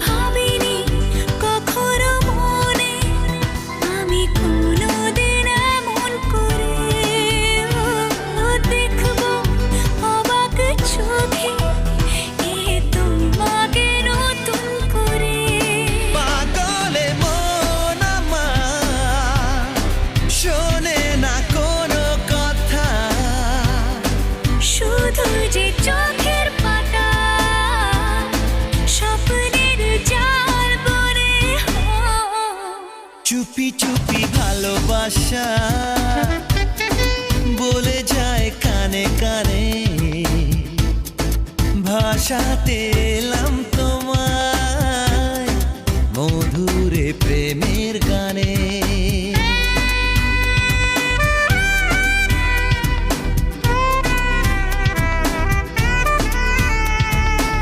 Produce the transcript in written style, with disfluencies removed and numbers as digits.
ভাবিনি কখনো মনে আমি কোনোদিন এমন করে দেখবো অবাক চোখে এ তোমাকে নতুন করে। পাগলে মন আমার শোনে না কোনো কথা, শুধু যে চোখের পাতা স্বপ্নের জাল বনে চুপি চুপি ভালোবাসা বলে যায় কানে কানে, ভাষাতে এলাম তোমায় মধুরে প্রেমের গানে।